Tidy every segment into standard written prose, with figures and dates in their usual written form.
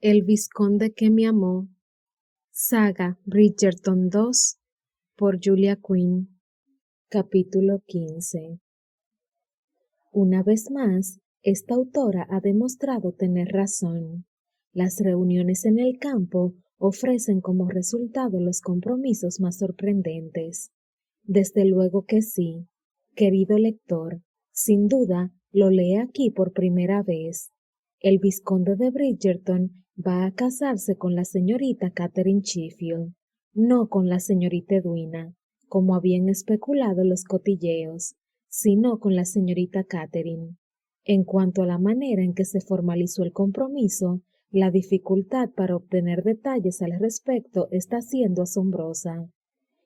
El vizconde que me amó. Saga Bridgerton 2 por Julia Quinn. Capítulo 15. Una vez más, esta autora ha demostrado tener razón. Las reuniones en el campo ofrecen como resultado los compromisos más sorprendentes. Desde luego que sí, querido lector, sin duda lo lee aquí por primera vez. El vizconde de Bridgerton va a casarse con la señorita Catherine Sheffield, no con la señorita Edwina, como habían especulado los cotilleos, sino con la señorita Catherine. En cuanto a la manera en que se formalizó el compromiso, la dificultad para obtener detalles al respecto está siendo asombrosa.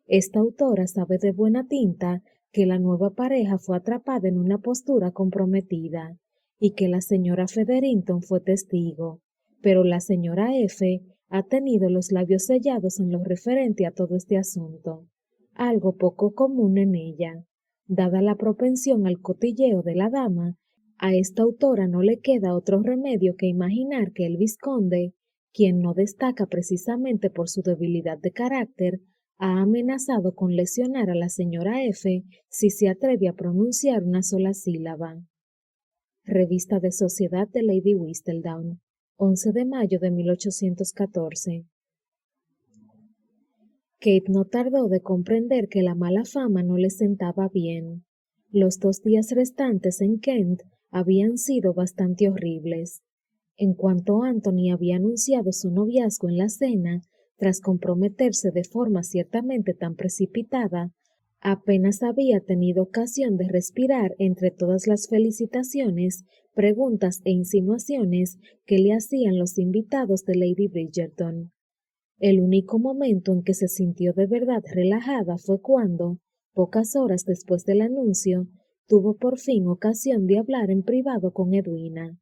Esta autora sabe de buena tinta que la nueva pareja fue atrapada en una postura comprometida y que la señora Featherington fue testigo, pero la señora F ha tenido los labios sellados en lo referente a todo este asunto, algo poco común en ella. Dada la propensión al cotilleo de la dama, a esta autora no le queda otro remedio que imaginar que el vizconde, quien no destaca precisamente por su debilidad de carácter, ha amenazado con lesionar a la señora F si se atreve a pronunciar una sola sílaba. Revista de Sociedad de Lady Whistledown, 11 de mayo de 1814. Kate no tardó de comprender que la mala fama no le sentaba bien. Los 2 días restantes en Kent habían sido bastante horribles. En cuanto Anthony había anunciado su noviazgo en la cena, tras comprometerse de forma ciertamente tan precipitada, apenas había tenido ocasión de respirar entre todas las felicitaciones, preguntas e insinuaciones que le hacían los invitados de Lady Bridgerton. El único momento en que se sintió de verdad relajada fue cuando, pocas horas después del anuncio, tuvo por fin ocasión de hablar en privado con Edwina,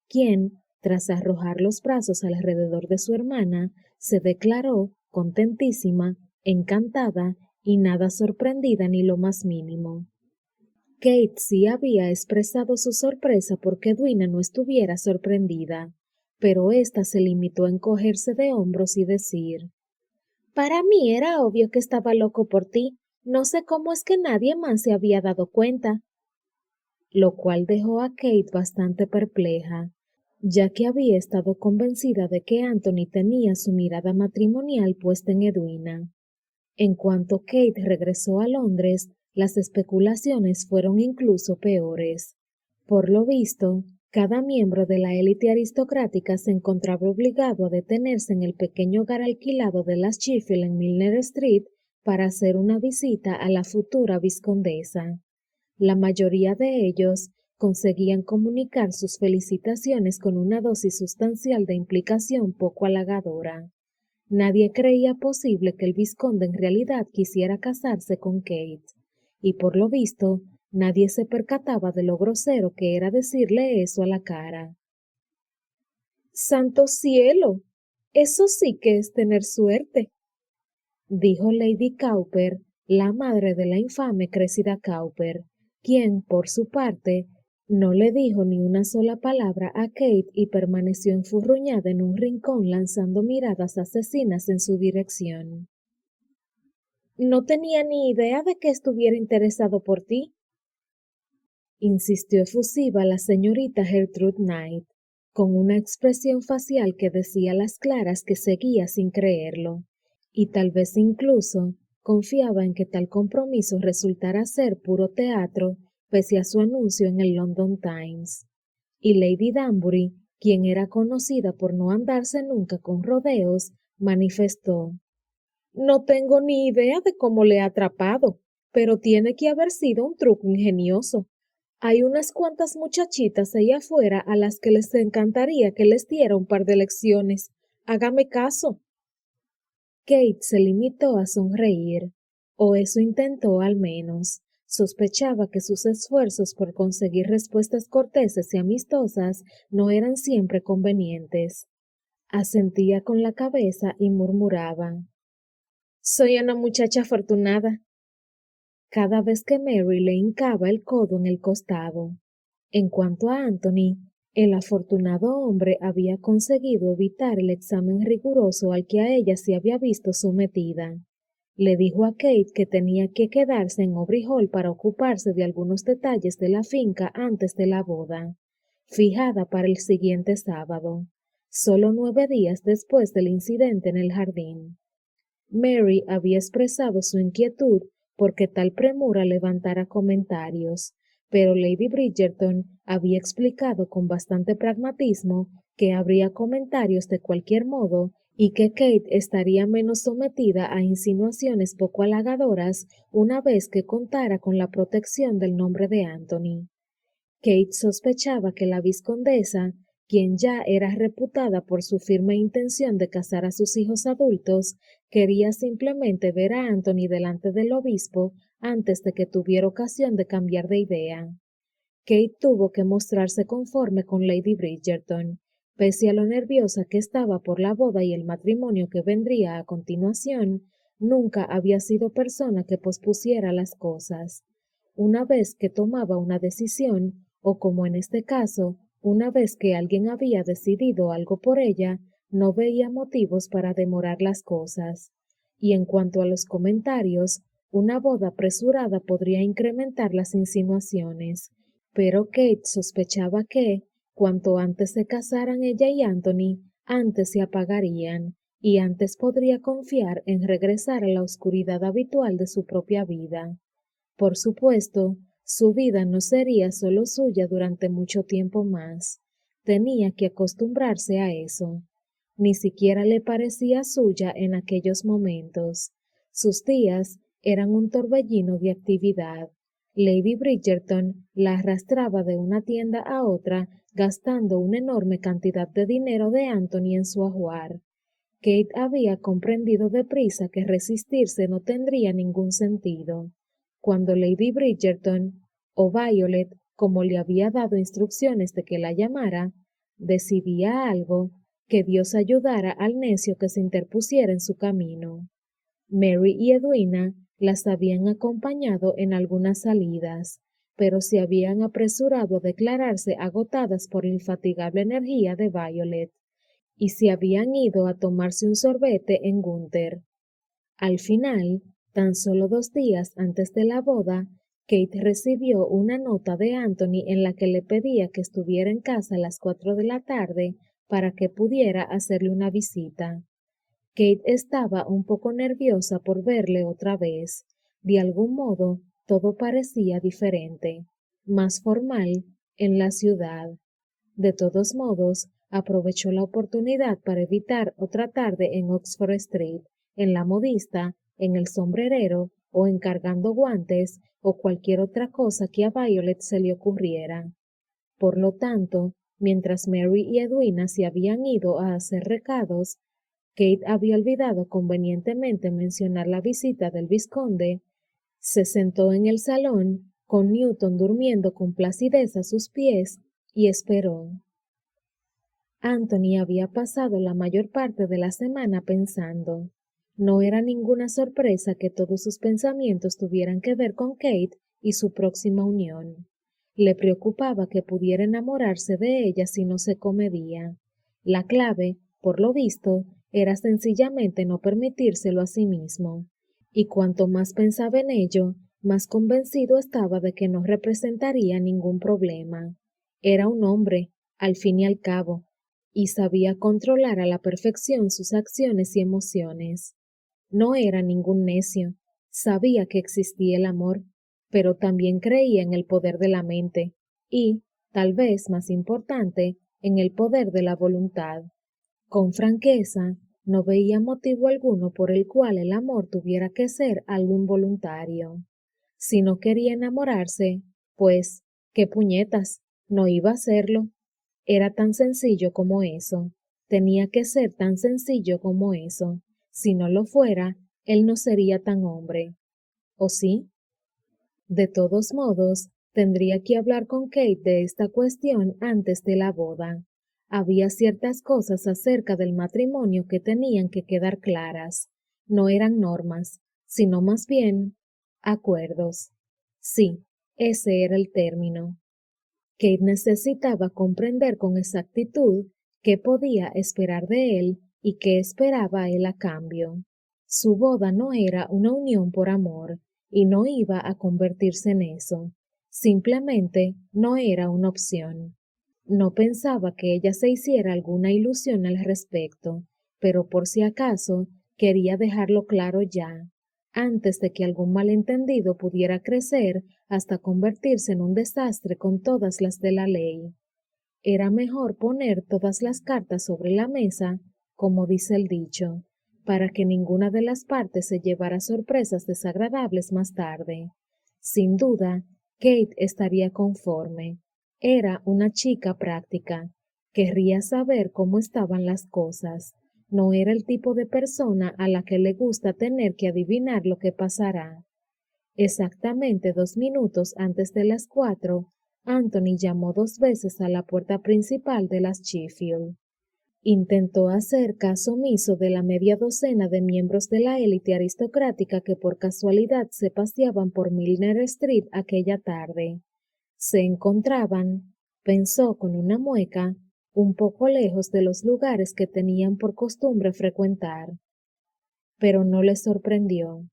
quien, tras arrojar los brazos alrededor de su hermana, se declaró contentísima, encantada y nada sorprendida ni lo más mínimo. Kate sí había expresado su sorpresa porque Edwina no estuviera sorprendida, pero ésta se limitó a encogerse de hombros y decir: «Para mí era obvio que estaba loco por ti. No sé cómo es que nadie más se había dado cuenta», lo cual dejó a Kate bastante perpleja, ya que había estado convencida de que Anthony tenía su mirada matrimonial puesta en Edwina. En cuanto Kate regresó a Londres, las especulaciones fueron incluso peores. Por lo visto, cada miembro de la élite aristocrática se encontraba obligado a detenerse en el pequeño hogar alquilado de las Sheffield en Milner Street para hacer una visita a la futura vizcondesa. La mayoría de ellos conseguían comunicar sus felicitaciones con una dosis sustancial de implicación poco halagadora. Nadie creía posible que el vizconde en realidad quisiera casarse con Kate, y por lo visto, nadie se percataba de lo grosero que era decirle eso a la cara. «¡Santo cielo! Eso sí que es tener suerte», dijo Lady Cowper, la madre de la infame Cressida Cowper, quien, por su parte, no le dijo ni una sola palabra a Kate y permaneció enfurruñada en un rincón lanzando miradas asesinas en su dirección. «No tenía ni idea de que estuviera interesado por ti», insistió efusiva la señorita Gertrude Knight, con una expresión facial que decía a las claras que seguía sin creerlo, y tal vez incluso confiaba en que tal compromiso resultara ser puro teatro, pese a su anuncio en el London Times. Y Lady Danbury, quien era conocida por no andarse nunca con rodeos, manifestó: «No tengo ni idea de cómo le ha atrapado, pero tiene que haber sido un truco ingenioso. Hay unas cuantas muchachitas allá afuera a las que les encantaría que les diera un par de lecciones. Hágame caso». Kate se limitó a sonreír, o eso intentó al menos. Sospechaba que sus esfuerzos por conseguir respuestas corteses y amistosas no eran siempre convenientes. Asentía con la cabeza y murmuraba: «Soy una muchacha afortunada», cada vez que Mary le hincaba el codo en el costado. En cuanto a Anthony, El afortunado hombre había conseguido evitar el examen riguroso al que a ella se había visto sometida. Le dijo a Kate que tenía que quedarse en Aubrey Hall para ocuparse de algunos detalles de la finca antes de la boda, fijada para el siguiente sábado, solo 9 días después del incidente en el jardín. Mary había expresado su inquietud porque tal premura levantara comentarios, pero Lady Bridgerton había explicado con bastante pragmatismo que habría comentarios de cualquier modo y que Kate estaría menos sometida a insinuaciones poco halagadoras una vez que contara con la protección del nombre de Anthony. Kate sospechaba que la vizcondesa, quien ya era reputada por su firme intención de casar a sus hijos adultos, quería simplemente ver a Anthony delante del obispo antes de que tuviera ocasión de cambiar de idea. Kate tuvo que mostrarse conforme con Lady Bridgerton, pese a lo nerviosa que estaba por la boda y el matrimonio que vendría a continuación. Nunca había sido persona que pospusiera las cosas. Una vez que tomaba una decisión, o como en este caso, una vez que alguien había decidido algo por ella, no veía motivos para demorar las cosas. Y en cuanto a los comentarios, una boda apresurada podría incrementar las insinuaciones, pero Kate sospechaba que, cuanto antes se casaran ella y Anthony, antes se apagarían, y antes podría confiar en regresar a la oscuridad habitual de su propia vida. Por supuesto, su vida no sería solo suya durante mucho tiempo más. Tenía que acostumbrarse a eso. Ni siquiera le parecía suya en aquellos momentos. Sus días eran un torbellino de actividad. Lady Bridgerton la arrastraba de una tienda a otra, gastando una enorme cantidad de dinero de Anthony en su ajuar. Kate había comprendido deprisa que resistirse no tendría ningún sentido. Cuando Lady Bridgerton, o Violet, como le había dado instrucciones de que la llamara, decidía algo, que Dios ayudara al necio que se interpusiera en su camino. Mary y Edwina las habían acompañado en algunas salidas, pero se habían apresurado a declararse agotadas por la infatigable energía de Violet, y se habían ido a tomarse un sorbete en Gunther. Al final, tan solo 2 días antes de la boda, Kate recibió una nota de Anthony en la que le pedía que estuviera en casa a las 4 de la tarde para que pudiera hacerle una visita. Kate estaba un poco nerviosa por verle otra vez. De algún modo, todo parecía diferente, más formal, en la ciudad. De todos modos, aprovechó la oportunidad para evitar otra tarde en Oxford Street, en la modista, en el sombrerero o encargando guantes o cualquier otra cosa que a Violet se le ocurriera. Por lo tanto, mientras Mary y Edwina se habían ido a hacer recados, Kate había olvidado convenientemente mencionar la visita del vizconde. Se sentó en el salón, con Newton durmiendo con placidez a sus pies, y esperó. Anthony había pasado la mayor parte de la semana pensando. No era ninguna sorpresa que todos sus pensamientos tuvieran que ver con Kate y su próxima unión. Le preocupaba que pudiera enamorarse de ella si no se comedía. La clave, por lo visto, era sencillamente no permitírselo a sí mismo. Y cuanto más pensaba en ello, más convencido estaba de que no representaría ningún problema. Era un hombre, al fin y al cabo, y sabía controlar a la perfección sus acciones y emociones. No era ningún necio, sabía que existía el amor, pero también creía en el poder de la mente y, tal vez más importante, en el poder de la voluntad. Con franqueza, no veía motivo alguno por el cual el amor tuviera que ser algo involuntario. Si no quería enamorarse, pues, qué puñetas, no iba a hacerlo. Era tan sencillo como eso. Tenía que ser tan sencillo como eso. Si no lo fuera, él no sería tan hombre. ¿O sí? De todos modos, tendría que hablar con Kate de esta cuestión antes de la boda. Había ciertas cosas acerca del matrimonio que tenían que quedar claras. No eran normas, sino más bien acuerdos. Sí, ese era el término. Kate necesitaba comprender con exactitud qué podía esperar de él y qué esperaba él a cambio. Su boda no era una unión por amor y no iba a convertirse en eso. Simplemente no era una opción. No pensaba que ella se hiciera alguna ilusión al respecto, pero por si acaso quería dejarlo claro ya, antes de que algún malentendido pudiera crecer hasta convertirse en un desastre con todas las de la ley. Era mejor poner todas las cartas sobre la mesa, como dice el dicho, para que ninguna de las partes se llevara sorpresas desagradables más tarde. Sin duda, Kate estaría conforme. Era una chica práctica. Querría saber cómo estaban las cosas. No era el tipo de persona a la que le gusta tener que adivinar lo que pasará. Exactamente 2 minutos antes de las 4, Anthony llamó 2 veces a la puerta principal de las Sheffield. Intentó hacer caso omiso de la media docena de miembros de la élite aristocrática que por casualidad se paseaban por Milner Street aquella tarde. Se encontraban, pensó con una mueca, un poco lejos de los lugares que tenían por costumbre frecuentar. Pero no le sorprendió.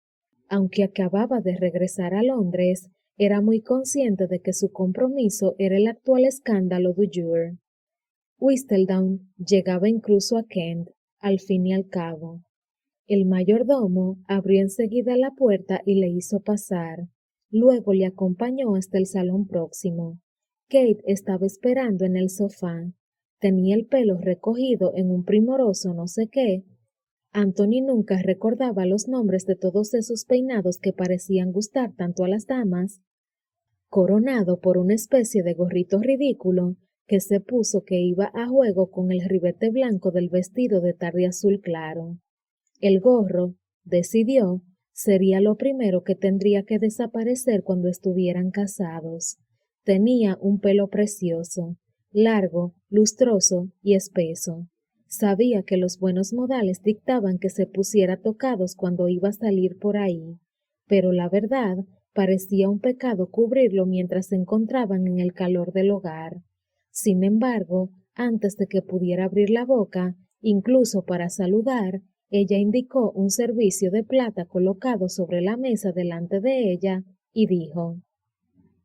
Aunque acababa de regresar a Londres, era muy consciente de que su compromiso era el actual escándalo du jour. Whistledown llegaba incluso a Kent, al fin y al cabo. El mayordomo abrió enseguida la puerta y le hizo pasar. Luego le acompañó hasta el salón próximo. Kate estaba esperando en el sofá. Tenía el pelo recogido en un primoroso no sé qué. Anthony nunca recordaba los nombres de todos esos peinados que parecían gustar tanto a las damas, coronado por una especie de gorrito ridículo que se puso que iba a juego con el ribete blanco del vestido de tarde azul claro. El gorro, decidió, sería lo primero que tendría que desaparecer cuando estuvieran casados. Tenía un pelo precioso, largo, lustroso y espeso. Sabía que los buenos modales dictaban que se pusiera tocados cuando iba a salir por ahí, pero la verdad parecía un pecado cubrirlo mientras se encontraban en el calor del hogar. Sin embargo, antes de que pudiera abrir la boca, incluso para saludar, ella indicó un servicio de plata colocado sobre la mesa delante de ella y dijo: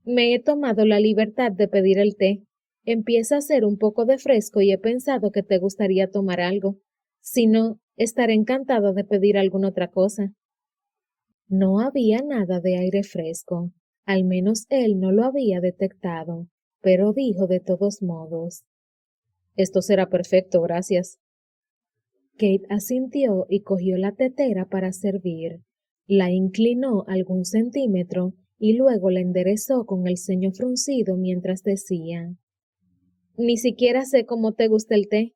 «Me he tomado la libertad de pedir el té. Empieza a hacer un poco de fresco y he pensado que te gustaría tomar algo. Si no, estaré encantada de pedir alguna otra cosa». No había nada de aire fresco, al menos él no lo había detectado, pero dijo de todos modos: «Esto será perfecto, gracias». Kate asintió y cogió la tetera para servir. La inclinó algún centímetro y luego la enderezó con el ceño fruncido mientras decía: «Ni siquiera sé cómo te gusta el té».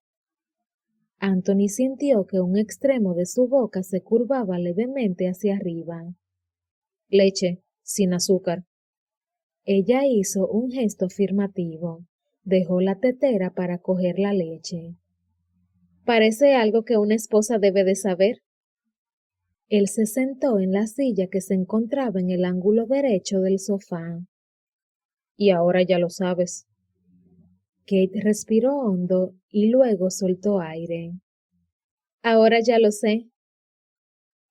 Anthony sintió que un extremo de su boca se curvaba levemente hacia arriba. «Leche, sin azúcar». Ella hizo un gesto afirmativo. Dejó la tetera para coger la leche. «Parece algo que una esposa debe de saber». Él se sentó en la silla que se encontraba en el ángulo derecho del sofá. «Y ahora ya lo sabes». Kate respiró hondo y luego soltó aire. «Ahora ya lo sé».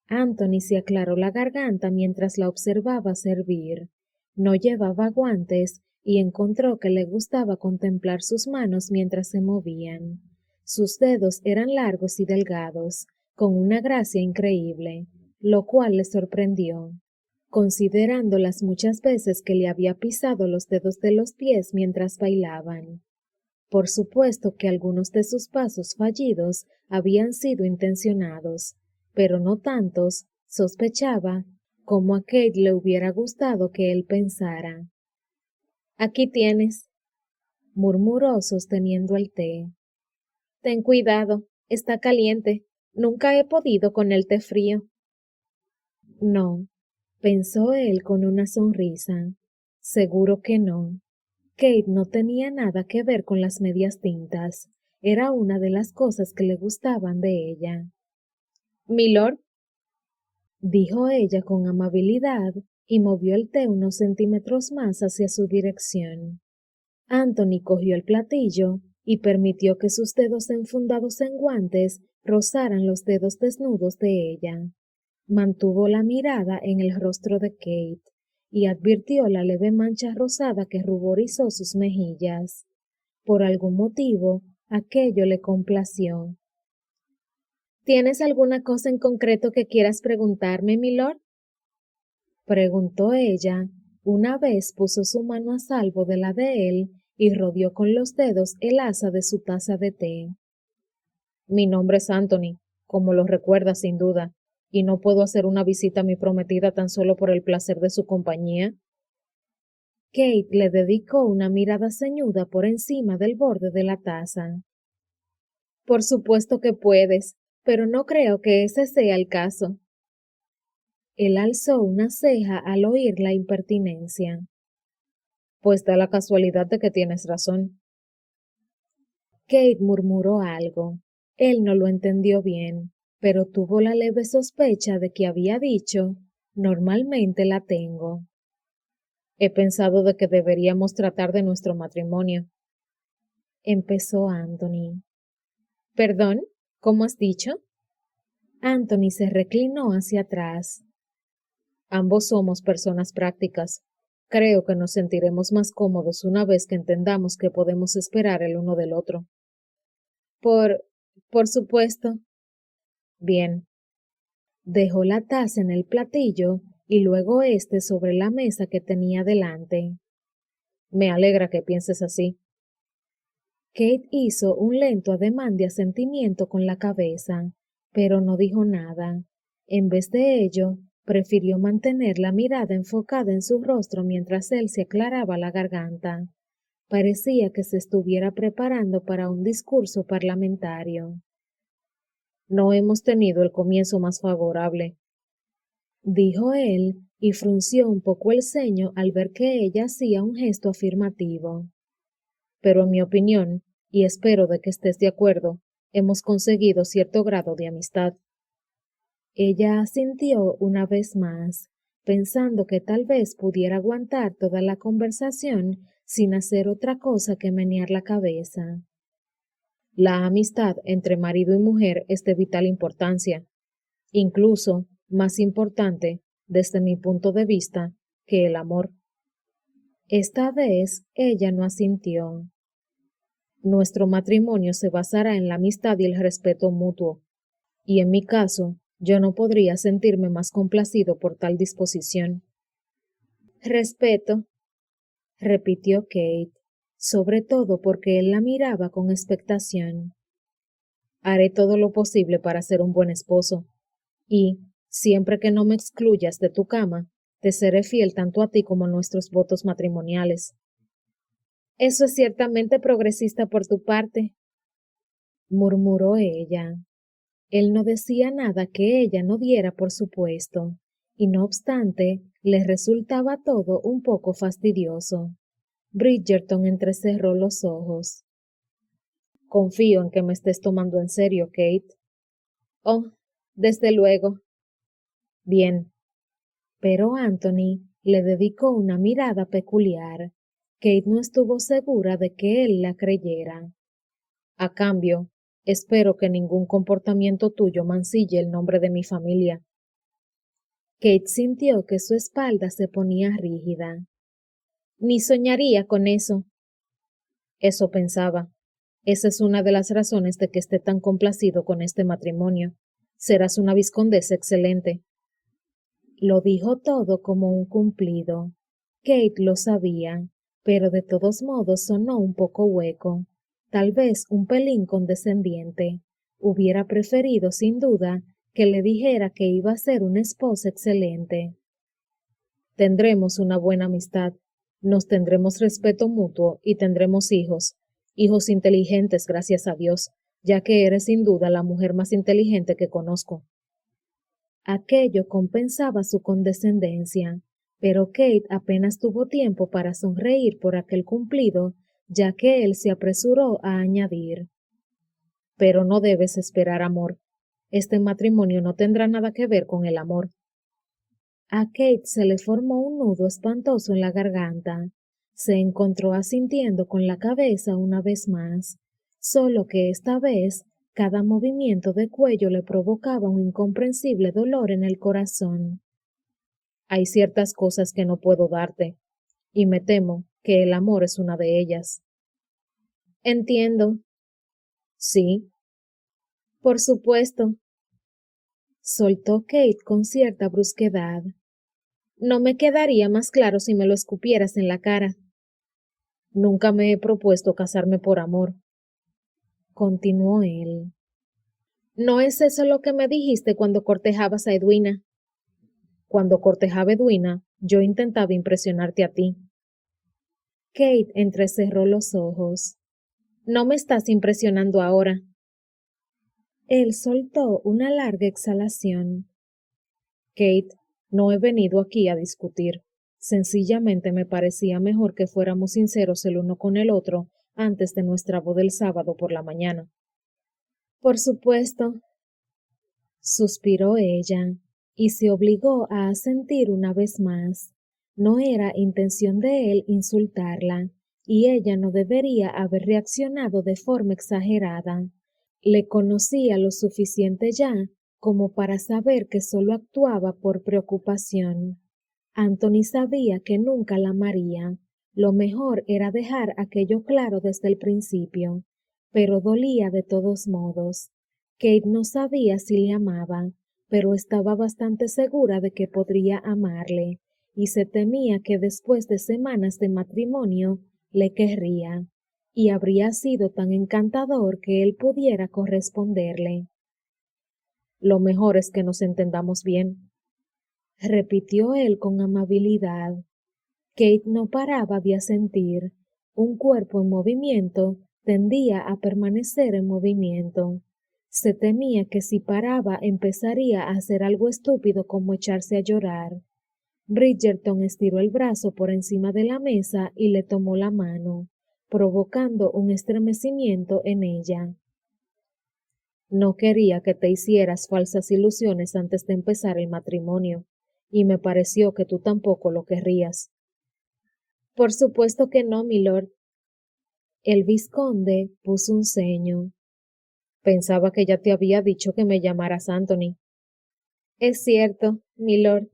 Anthony se aclaró la garganta mientras la observaba servir. No llevaba guantes y encontró que le gustaba contemplar sus manos mientras se movían. Sus dedos eran largos y delgados, con una gracia increíble, lo cual le sorprendió, considerando las muchas veces que le había pisado los dedos de los pies mientras bailaban. Por supuesto que algunos de sus pasos fallidos habían sido intencionados, pero no tantos, sospechaba, como a Kate le hubiera gustado que él pensara. «Aquí tienes», murmuró sosteniendo el té. «Ten cuidado, está caliente. Nunca he podido con el té frío». No, pensó él con una sonrisa. Seguro que no. Kate no tenía nada que ver con las medias tintas. Era una de las cosas que le gustaban de ella. «Milord», dijo ella con amabilidad y movió el té unos centímetros más hacia su dirección. Anthony cogió el platillo y permitió que sus dedos enfundados en guantes rozaran los dedos desnudos de ella. Mantuvo la mirada en el rostro de Kate y advirtió la leve mancha rosada que ruborizó sus mejillas. Por algún motivo, aquello le complació. ¿Tienes alguna cosa en concreto que quieras preguntarme, milord? Preguntó ella. Una vez puso su mano a salvo de la de él y rodeó con los dedos el asa de su taza de té. Mi nombre es Anthony, como lo recuerdas sin duda, y no puedo hacer una visita a mi prometida tan solo por el placer de su compañía. Kate le dedicó una mirada ceñuda por encima del borde de la taza. Por supuesto que puedes, pero no creo que ese sea el caso. Él alzó una ceja al oír la impertinencia. Pues da la casualidad de que tienes razón. Kate murmuró algo. Él no lo entendió bien, pero tuvo la leve sospecha de que había dicho, normalmente la tengo. He pensado de que deberíamos tratar de nuestro matrimonio. Empezó Anthony. ¿Perdón? ¿Cómo has dicho? Anthony se reclinó hacia atrás. Ambos somos personas prácticas. Creo que nos sentiremos más cómodos una vez que entendamos que podemos esperar el uno del otro. Por supuesto. Bien. Dejó la taza en el platillo y luego éste sobre la mesa que tenía delante. Me alegra que pienses así. Kate hizo un lento ademán de asentimiento con la cabeza, pero no dijo nada. En vez de ello, prefirió mantener la mirada enfocada en su rostro mientras él se aclaraba la garganta. Parecía que se estuviera preparando para un discurso parlamentario. No hemos tenido el comienzo más favorable, dijo él, y frunció un poco el ceño al ver que ella hacía un gesto afirmativo. Pero en mi opinión, y espero de que estés de acuerdo, hemos conseguido cierto grado de amistad. Ella asintió una vez más, pensando que tal vez pudiera aguantar toda la conversación sin hacer otra cosa que menear la cabeza. La amistad entre marido y mujer es de vital importancia, incluso más importante, desde mi punto de vista, que el amor. Esta vez ella no asintió. Nuestro matrimonio se basará en la amistad y el respeto mutuo, y en mi caso, yo no podría sentirme más complacido por tal disposición. Respeto, repitió Kate, sobre todo porque él la miraba con expectación. Haré todo lo posible para ser un buen esposo, y, siempre que no me excluyas de tu cama, te seré fiel tanto a ti como a nuestros votos matrimoniales. Eso es ciertamente progresista por tu parte, murmuró ella. Él no decía nada que ella no diera por supuesto, y no obstante, le resultaba todo un poco fastidioso. Bridgerton entrecerró los ojos. Confío en que me estés tomando en serio, Kate. Oh, desde luego. Bien. Pero Anthony le dedicó una mirada peculiar. Kate no estuvo segura de que él la creyera. A cambio, espero que ningún comportamiento tuyo mancille el nombre de mi familia. Kate sintió que su espalda se ponía rígida. Ni soñaría con eso. Eso pensaba. Esa es una de las razones de que esté tan complacido con este matrimonio. Serás una vizcondesa excelente. Lo dijo todo como un cumplido. Kate lo sabía, pero de todos modos sonó un poco hueco, tal vez un pelín condescendiente. Hubiera preferido, sin duda, que le dijera que iba a ser una esposa excelente. Tendremos una buena amistad, nos tendremos respeto mutuo y tendremos hijos, hijos inteligentes, gracias a Dios, ya que eres sin duda la mujer más inteligente que conozco. Aquello compensaba su condescendencia, pero Kate apenas tuvo tiempo para sonreír por aquel cumplido, ya que él se apresuró a añadir. Pero no debes esperar amor. Este matrimonio no tendrá nada que ver con el amor. A Kate se le formó un nudo espantoso en la garganta. Se encontró asintiendo con la cabeza una vez más, solo que esta vez cada movimiento de cuello le provocaba un incomprensible dolor en el corazón. Hay ciertas cosas que no puedo darte, y me temo que el amor es una de ellas. Entiendo. Sí, por supuesto, soltó Kate con cierta brusquedad. No me quedaría más claro si me lo escupieras en la cara. Nunca me he propuesto casarme por amor, continuó él. ¿No es eso lo que me dijiste cuando cortejabas a Edwina? Cuando cortejaba a Edwina, yo intentaba impresionarte a ti. Kate entrecerró los ojos. No me estás impresionando ahora. Él soltó una larga exhalación. Kate, no he venido aquí a discutir. Sencillamente me parecía mejor que fuéramos sinceros el uno con el otro antes de nuestra boda el sábado por la mañana. Por supuesto, suspiró ella, y se obligó a asentir una vez más. No era intención de él insultarla, y ella no debería haber reaccionado de forma exagerada. Le conocía lo suficiente ya como para saber que solo actuaba por preocupación. Anthony sabía que nunca la amaría. Lo mejor era dejar aquello claro desde el principio, pero dolía de todos modos. Kate no sabía si le amaba, pero estaba bastante segura de que podría amarle, y se temía que después de semanas de matrimonio le querría, y habría sido tan encantador que él pudiera corresponderle. Lo mejor es que nos entendamos bien, repitió él con amabilidad. Kate no paraba de asentir. Un cuerpo en movimiento tendía a permanecer en movimiento. Se temía que si paraba empezaría a hacer algo estúpido como echarse a llorar. Bridgerton estiró el brazo por encima de la mesa y le tomó la mano, provocando un estremecimiento en ella. No quería que te hicieras falsas ilusiones antes de empezar el matrimonio, y me pareció que tú tampoco lo querrías. Por supuesto que no, milord. El vizconde puso un ceño. Pensaba que ya te había dicho que me llamaras Anthony. Es cierto, milord.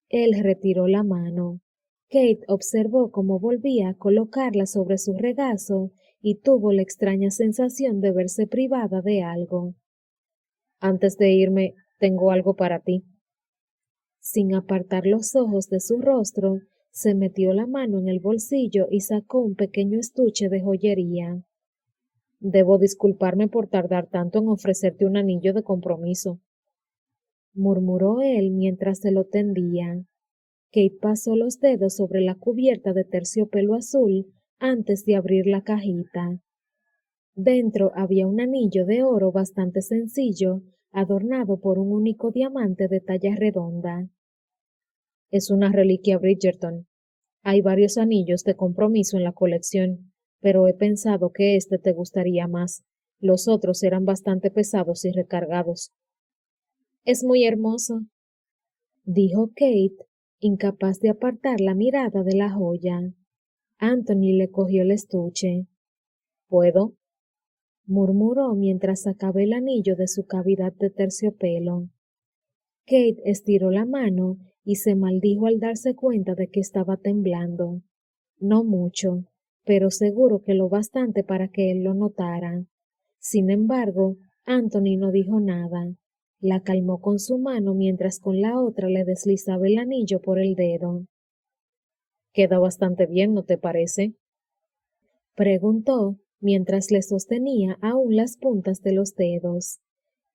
Él retiró la mano. Kate observó cómo volvía a colocarla sobre su regazo y tuvo la extraña sensación de verse privada de algo. Antes de irme, tengo algo para ti. Sin apartar los ojos de su rostro, se metió la mano en el bolsillo y sacó un pequeño estuche de joyería. Debo disculparme por tardar tanto en ofrecerte un anillo de compromiso, murmuró él mientras se lo tendía. Kate pasó los dedos sobre la cubierta de terciopelo azul antes de abrir la cajita. Dentro había un anillo de oro bastante sencillo, adornado por un único diamante de talla redonda. Es una reliquia Bridgerton. Hay varios anillos de compromiso en la colección, pero he pensado que este te gustaría más. Los otros eran bastante pesados y recargados. Es muy hermoso, dijo Kate, incapaz de apartar la mirada de la joya. Anthony le cogió el estuche. ¿Puedo? Murmuró mientras sacaba el anillo de su cavidad de terciopelo. Kate estiró la mano y se maldijo al darse cuenta de que estaba temblando. No mucho, pero seguro que lo bastante para que él lo notara. Sin embargo, Anthony no dijo nada. La calmó con su mano mientras con la otra le deslizaba el anillo por el dedo. Queda bastante bien, ¿no te parece? Preguntó mientras le sostenía aún las puntas de los dedos.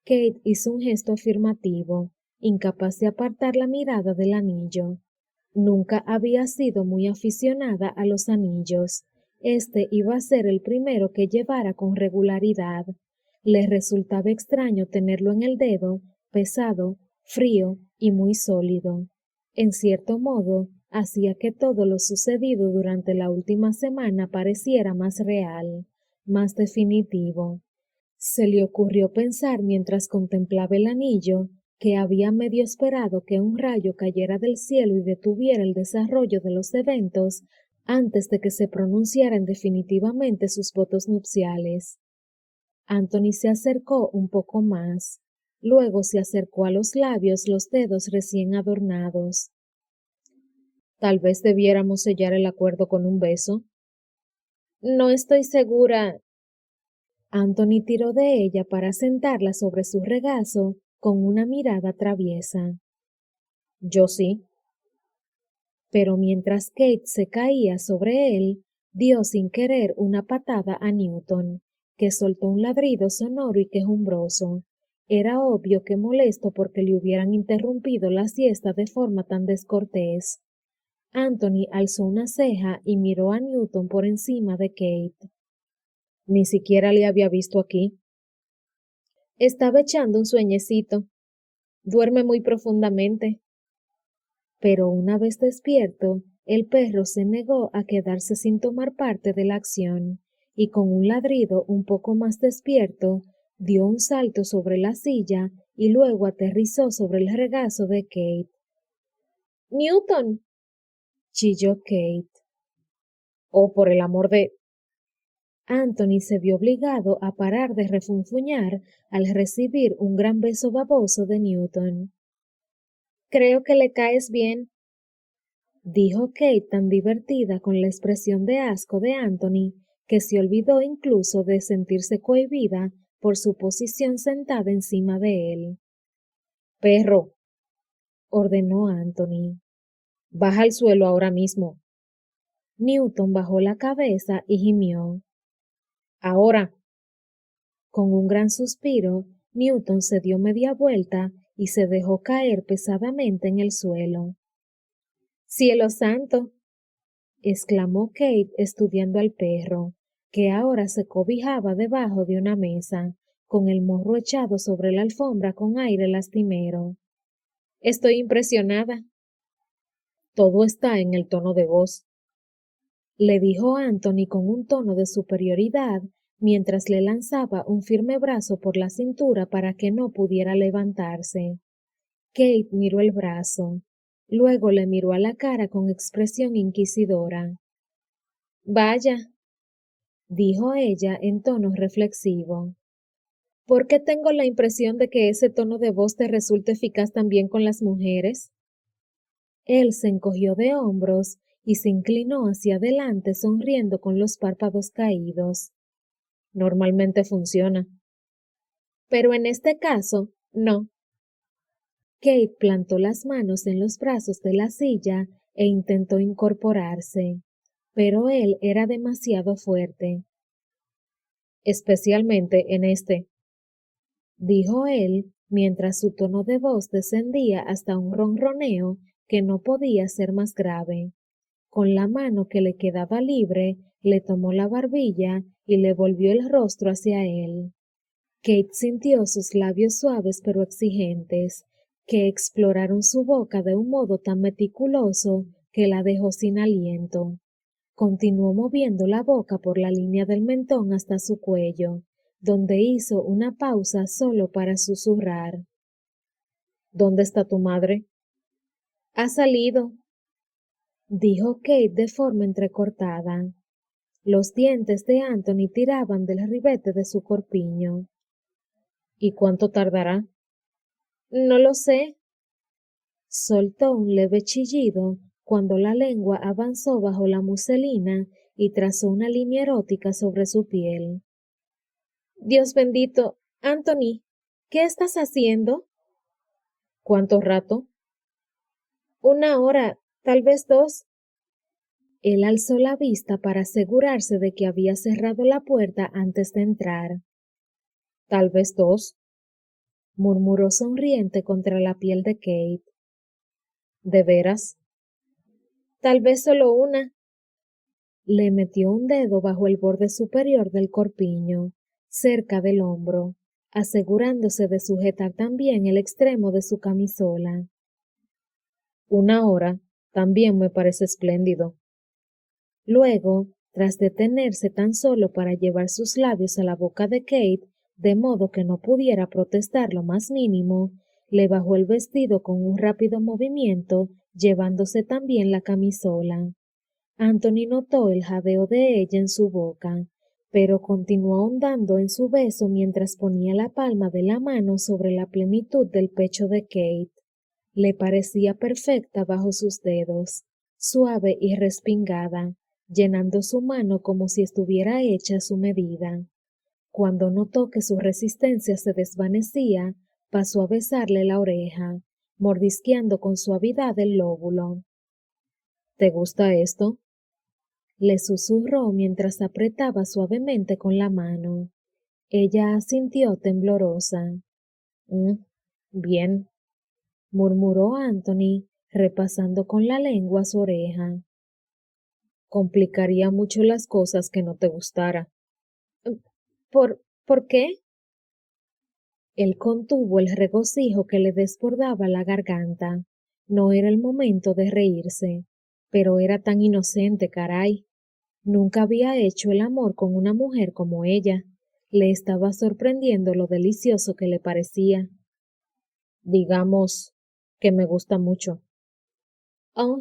Kate hizo un gesto afirmativo, incapaz de apartar la mirada del anillo. Nunca había sido muy aficionada a los anillos. Este iba a ser el primero que llevara con regularidad. Le resultaba extraño tenerlo en el dedo, pesado, frío y muy sólido. En cierto modo, hacía que todo lo sucedido durante la última semana pareciera más real, más definitivo. Se le ocurrió pensar mientras contemplaba el anillo que había medio esperado que un rayo cayera del cielo y detuviera el desarrollo de los eventos antes de que se pronunciaran definitivamente sus votos nupciales. Anthony se acercó un poco más, luego se acercó a los labios los dedos recién adornados. Tal vez debiéramos sellar el acuerdo con un beso. No estoy segura. Anthony tiró de ella para sentarla sobre su regazo con una mirada traviesa. Yo sí. Pero mientras Kate se caía sobre él, dio sin querer una patada a Newton, que soltó un ladrido sonoro y quejumbroso. Era obvio que molesto porque le hubieran interrumpido la siesta de forma tan descortés. Anthony alzó una ceja y miró a Newton por encima de Kate. Ni siquiera le había visto aquí. Estaba echando un sueñecito. Duerme muy profundamente. Pero una vez despierto, el perro se negó a quedarse sin tomar parte de la acción, y con un ladrido un poco más despierto, dio un salto sobre la silla y luego aterrizó sobre el regazo de Kate. ¡Newton! Chilló Kate. Oh, por el amor de... Anthony se vio obligado a parar de refunfuñar al recibir un gran beso baboso de Newton. Creo que le caes bien, dijo Kate tan divertida con la expresión de asco de Anthony que se olvidó incluso de sentirse cohibida por su posición sentada encima de él. Perro, ordenó Anthony. Baja al suelo ahora mismo. Newton bajó la cabeza y gimió. Ahora. Con un gran suspiro, Newton se dio media vuelta y se dejó caer pesadamente en el suelo. ¡Cielo santo! Exclamó Kate estudiando al perro, que ahora se cobijaba debajo de una mesa, con el morro echado sobre la alfombra con aire lastimero. Estoy impresionada. Todo está en el tono de voz, le dijo Anthony con un tono de superioridad mientras le lanzaba un firme brazo por la cintura para que no pudiera levantarse. Kate miró el brazo. Luego le miró a la cara con expresión inquisidora. Vaya, dijo ella en tono reflexivo. ¿Por qué tengo la impresión de que ese tono de voz te resulta eficaz también con las mujeres? Él se encogió de hombros y se inclinó hacia adelante sonriendo con los párpados caídos. Normalmente funciona. Pero en este caso, no. Kate plantó las manos en los brazos de la silla e intentó incorporarse, pero él era demasiado fuerte. Especialmente en este, dijo él, mientras su tono de voz descendía hasta un ronroneo que no podía ser más grave. Con la mano que le quedaba libre, le tomó la barbilla y le volvió el rostro hacia él. Kate sintió sus labios suaves pero exigentes, que exploraron su boca de un modo tan meticuloso que la dejó sin aliento. Continuó moviendo la boca por la línea del mentón hasta su cuello, donde hizo una pausa solo para susurrar. ¿Dónde está tu madre? Ha salido, dijo Kate de forma entrecortada. Los dientes de Anthony tiraban del ribete de su corpiño. ¿Y cuánto tardará? No lo sé. Soltó un leve chillido cuando la lengua avanzó bajo la muselina y trazó una línea erótica sobre su piel. Dios bendito, Anthony, ¿qué estás haciendo? ¿Cuánto rato? 1 hora, tal vez 2. Él alzó la vista para asegurarse de que había cerrado la puerta antes de entrar. Tal vez 2, murmuró sonriente contra la piel de Kate. ¿De veras? Tal vez solo 1. Le metió un dedo bajo el borde superior del corpiño, cerca del hombro, asegurándose de sujetar también el extremo de su camisola. 1 hora también me parece espléndido. Luego, tras detenerse tan solo para llevar sus labios a la boca de Kate, de modo que no pudiera protestar lo más mínimo, le bajó el vestido con un rápido movimiento, llevándose también la camisola. Anthony notó el jadeo de ella en su boca, pero continuó ahondando en su beso mientras ponía la palma de la mano sobre la plenitud del pecho de Kate. Le parecía perfecta bajo sus dedos, suave y respingada, llenando su mano como si estuviera hecha a su medida. Cuando notó que su resistencia se desvanecía, pasó a besarle la oreja, mordisqueando con suavidad el lóbulo. ¿Te gusta esto? Le susurró mientras apretaba suavemente con la mano. Ella asintió temblorosa. Bien, murmuró Anthony, repasando con la lengua su oreja. Complicaría mucho las cosas que no te gustara. ¿Por qué? Él contuvo el regocijo que le desbordaba la garganta. No era el momento de reírse, pero era tan inocente, caray. Nunca había hecho el amor con una mujer como ella. Le estaba sorprendiendo lo delicioso que le parecía. Digamos que me gusta mucho. Oh,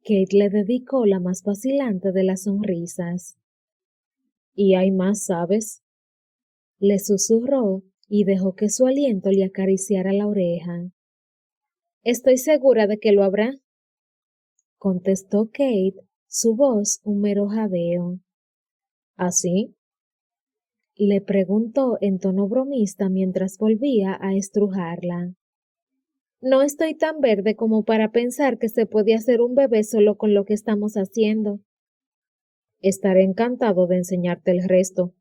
Kate le dedicó la más vacilante de las sonrisas. Y hay más, ¿sabes? Le susurró y dejó que su aliento le acariciara la oreja. Estoy segura de que lo habrá, contestó Kate, su voz un mero jadeo. ¿Así? Le preguntó en tono bromista mientras volvía a estrujarla. No estoy tan verde como para pensar que se puede hacer un bebé solo con lo que estamos haciendo. Estaré encantado de enseñarte el resto,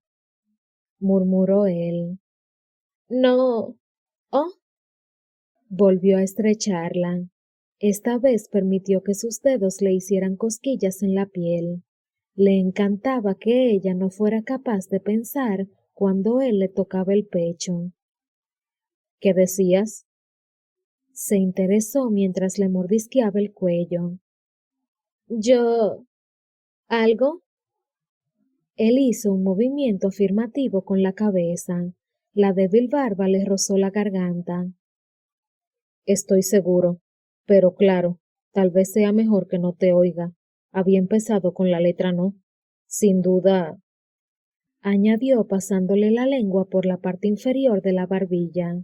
murmuró él. No. Oh. Volvió a estrecharla. Esta vez permitió que sus dedos le hicieran cosquillas en la piel. Le encantaba que ella no fuera capaz de pensar cuando él le tocaba el pecho. ¿Qué decías? Se interesó mientras le mordisqueaba el cuello. Yo. ¿Algo? Él hizo un movimiento afirmativo con la cabeza. La débil barba le rozó la garganta. Estoy seguro, pero claro, tal vez sea mejor que no te oiga. Había empezado con la letra no. Sin duda, añadió pasándole la lengua por la parte inferior de la barbilla.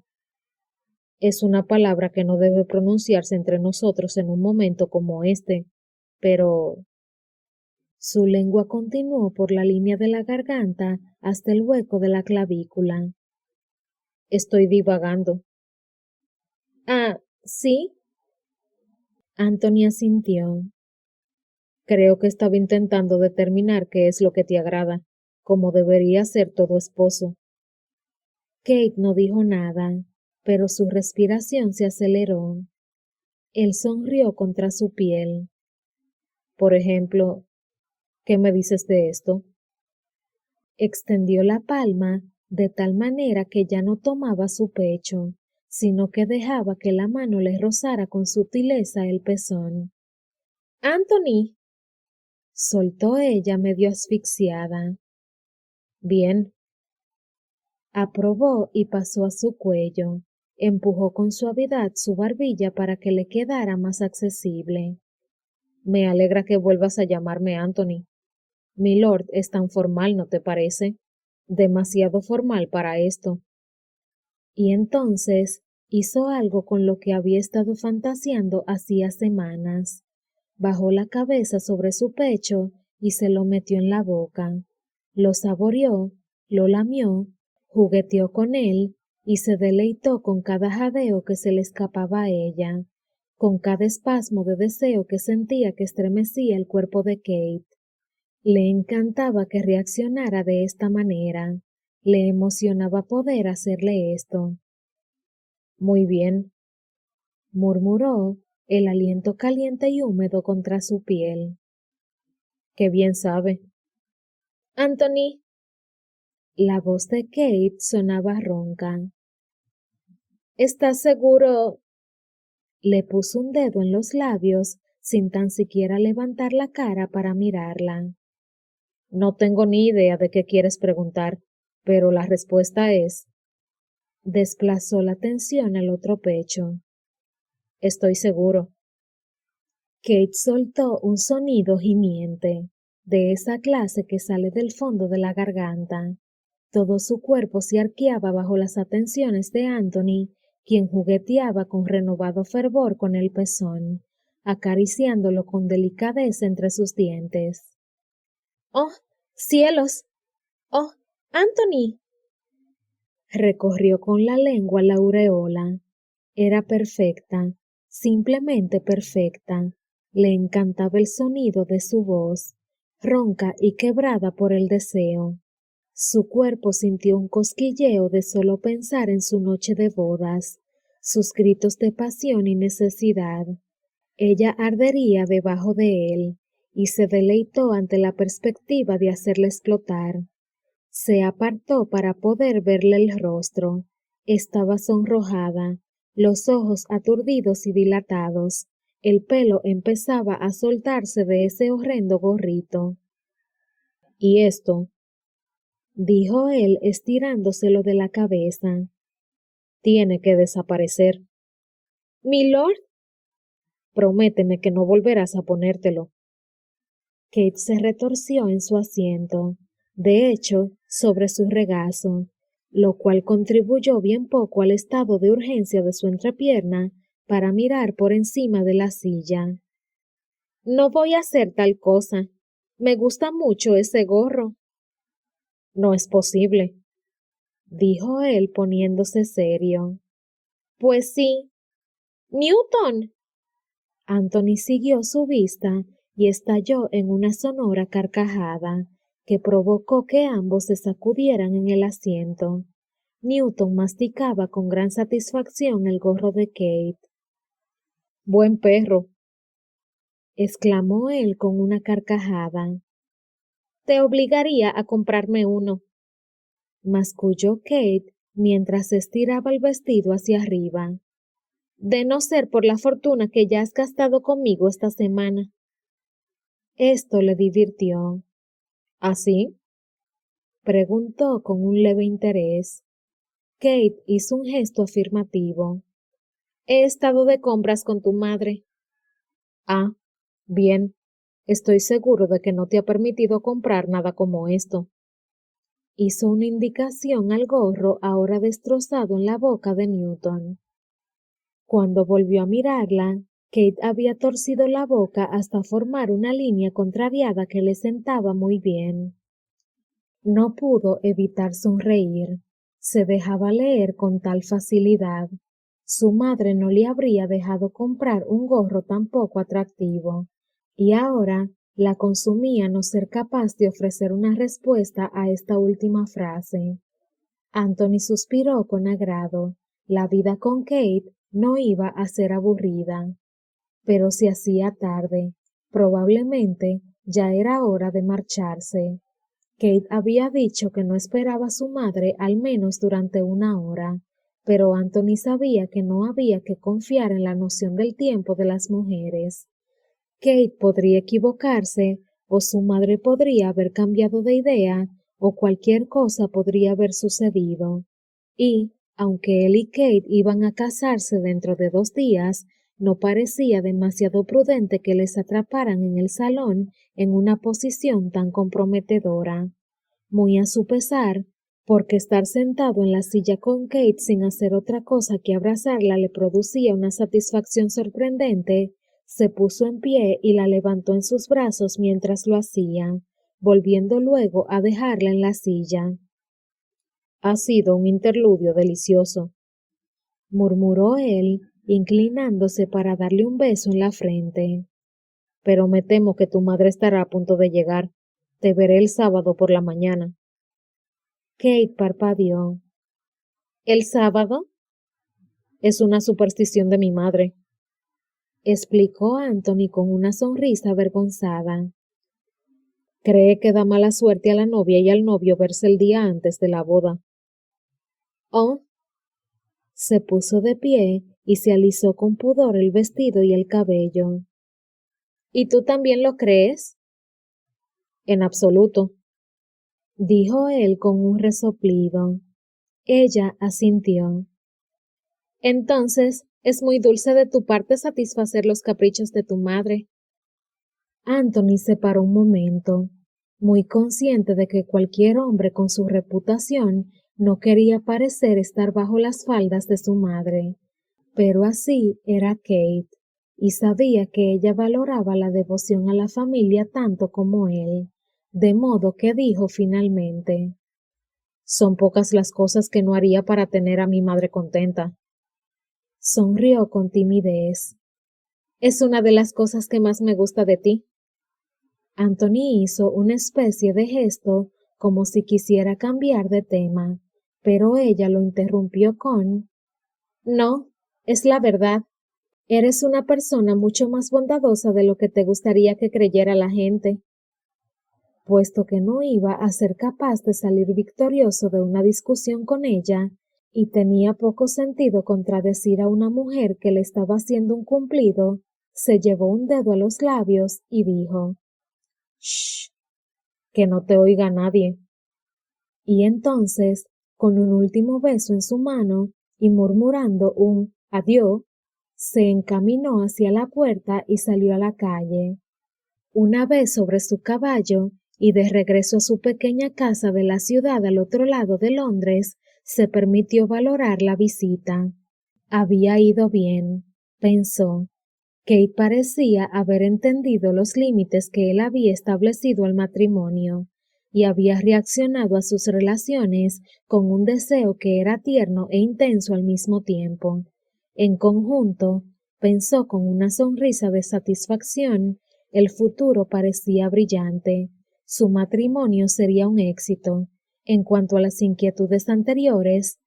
Es una palabra que no debe pronunciarse entre nosotros en un momento como este, pero su lengua continuó por la línea de la garganta hasta el hueco de la clavícula. Estoy divagando. Ah, ¿sí? Anthony asintió. Creo que estaba intentando determinar qué es lo que te agrada, como debería ser todo esposo. Kate no dijo nada, pero su respiración se aceleró. Él sonrió contra su piel. Por ejemplo, ¿qué me dices de esto? Extendió la palma de tal manera que ya no tomaba su pecho, sino que dejaba que la mano le rozara con sutileza el pezón. Anthony, soltó ella medio asfixiada. Bien. Aprobó y pasó a su cuello. Empujó con suavidad su barbilla para que le quedara más accesible. Me alegra que vuelvas a llamarme Anthony. Milord es tan formal, ¿no te parece? Demasiado formal para esto. Y entonces hizo algo con lo que había estado fantaseando hacía semanas. Bajó la cabeza sobre su pecho y se lo metió en la boca. Lo saboreó, lo lamió, jugueteó con él y se deleitó con cada jadeo que se le escapaba a ella, con cada espasmo de deseo que sentía que estremecía el cuerpo de Kate. Le encantaba que reaccionara de esta manera. Le emocionaba poder hacerle esto. Muy bien, murmuró, el aliento caliente y húmedo contra su piel. Qué bien sabe. Anthony. La voz de Kate sonaba ronca. ¿Estás seguro? Le puso un dedo en los labios sin tan siquiera levantar la cara para mirarla. No tengo ni idea de qué quieres preguntar, pero la respuesta es. Desplazó la atención al otro pecho. Estoy seguro. Kate soltó un sonido gimiente, de esa clase que sale del fondo de la garganta. Todo su cuerpo se arqueaba bajo las atenciones de Anthony, quien jugueteaba con renovado fervor con el pezón, acariciándolo con delicadeza entre sus dientes. ¡Oh, cielos! ¡Oh, Anthony! Recorrió con la lengua la aureola. Era perfecta, simplemente perfecta. Le encantaba el sonido de su voz, ronca y quebrada por el deseo. Su cuerpo sintió un cosquilleo de solo pensar en su noche de bodas, sus gritos de pasión y necesidad. Ella ardería debajo de él, y se deleitó ante la perspectiva de hacerle explotar. Se apartó para poder verle el rostro. Estaba sonrojada, los ojos aturdidos y dilatados. El pelo empezaba a soltarse de ese horrendo gorrito. ¿Y esto?, dijo él estirándoselo de la cabeza. Tiene que desaparecer. ¿Milord? Prométeme que no volverás a ponértelo. Kate se retorció en su asiento, de hecho, sobre su regazo, lo cual contribuyó bien poco al estado de urgencia de su entrepierna para mirar por encima de la silla. No voy a hacer tal cosa. Me gusta mucho ese gorro. No es posible, dijo él poniéndose serio. Pues sí. Newton. Anthony siguió su vista y estalló en una sonora carcajada que provocó que ambos se sacudieran en el asiento. Newton masticaba con gran satisfacción el gorro de Kate. Buen perro, exclamó él con una carcajada. Te obligaría a comprarme uno, masculló Kate mientras estiraba el vestido hacia arriba. De no ser por la fortuna que ya has gastado conmigo esta semana. Esto le divirtió. ¿Así? Preguntó con un leve interés. Kate hizo un gesto afirmativo. He estado de compras con tu madre. Ah, bien. Estoy seguro de que no te ha permitido comprar nada como esto. Hizo una indicación al gorro ahora destrozado en la boca de Newton. Cuando volvió a mirarla, Kate había torcido la boca hasta formar una línea contrariada que le sentaba muy bien. No pudo evitar sonreír. Se dejaba leer con tal facilidad. Su madre no le habría dejado comprar un gorro tan poco atractivo, y ahora la consumía no ser capaz de ofrecer una respuesta a esta última frase. Anthony suspiró con agrado. La vida con Kate no iba a ser aburrida. Pero se hacía tarde. Probablemente ya era hora de marcharse. Kate había dicho que no esperaba a su madre al menos durante una hora, pero Anthony sabía que no había que confiar en la noción del tiempo de las mujeres. Kate podría equivocarse, o su madre podría haber cambiado de idea, o cualquier cosa podría haber sucedido. Y, aunque él y Kate iban a casarse dentro de 2 días, no parecía demasiado prudente que les atraparan en el salón en una posición tan comprometedora. Muy a su pesar, porque estar sentado en la silla con Kate sin hacer otra cosa que abrazarla le producía una satisfacción sorprendente, se puso en pie y la levantó en sus brazos mientras lo hacía, volviendo luego a dejarla en la silla. Ha sido un interludio delicioso, murmuró él, inclinándose para darle un beso en la frente. Pero me temo que tu madre estará a punto de llegar. Te veré el sábado por la mañana. Kate parpadeó. ¿El sábado? Es una superstición de mi madre, explicó Anthony con una sonrisa avergonzada. Cree que da mala suerte a la novia y al novio verse el día antes de la boda. Oh. Se puso de pie y se alisó con pudor el vestido y el cabello. ¿Y tú también lo crees? En absoluto, dijo él con un resoplido. Ella asintió. Entonces, es muy dulce de tu parte satisfacer los caprichos de tu madre, Anthony se paró un momento, muy consciente de que cualquier hombre con su reputación no quería parecer estar bajo las faldas de su madre, pero así era Kate, y sabía que ella valoraba la devoción a la familia tanto como él, de modo que dijo finalmente: «Son pocas las cosas que no haría para tener a mi madre contenta». Sonrió con timidez. «Es una de las cosas que más me gusta de ti». Anthony hizo una especie de gesto como si quisiera cambiar de tema, pero ella lo interrumpió con: «No, es la verdad. Eres una persona mucho más bondadosa de lo que te gustaría que creyera la gente». Puesto que no iba a ser capaz de salir victorioso de una discusión con ella, y tenía poco sentido contradecir a una mujer que le estaba haciendo un cumplido, se llevó un dedo a los labios y dijo: «Shh, que no te oiga nadie». Y entonces, con un último beso en su mano y murmurando un adiós, se encaminó hacia la puerta y salió a la calle. Una vez sobre su caballo y de regreso a su pequeña casa de la ciudad al otro lado de Londres, se permitió valorar la visita. Había ido bien, pensó. Kate parecía haber entendido los límites que él había establecido al matrimonio, y había reaccionado a sus relaciones con un deseo que era tierno e intenso al mismo tiempo. En conjunto, pensó con una sonrisa de satisfacción, el futuro parecía brillante. Su matrimonio sería un éxito. En cuanto a las inquietudes anteriores,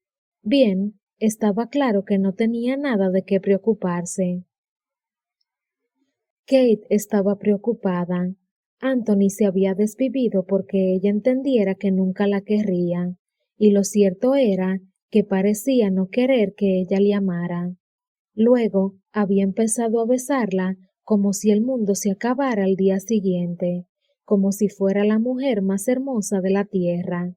bien, estaba claro que no tenía nada de qué preocuparse. Kate estaba preocupada. Anthony se había desvivido porque ella entendiera que nunca la querría, y lo cierto era que parecía no querer que ella le amara. Luego había empezado a besarla como si el mundo se acabara al día siguiente, como si fuera la mujer más hermosa de la tierra.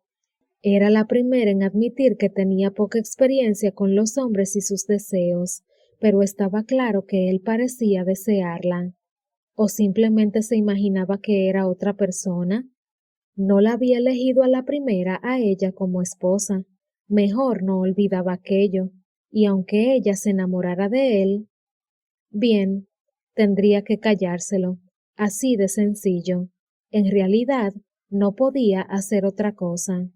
Era la primera en admitir que tenía poca experiencia con los hombres y sus deseos, pero estaba claro que él parecía desearla. ¿O simplemente se imaginaba que era otra persona? No la había elegido a la primera a ella como esposa. Mejor no olvidaba aquello, y aunque ella se enamorara de él, bien, tendría que callárselo, así de sencillo. En realidad, no podía hacer otra cosa.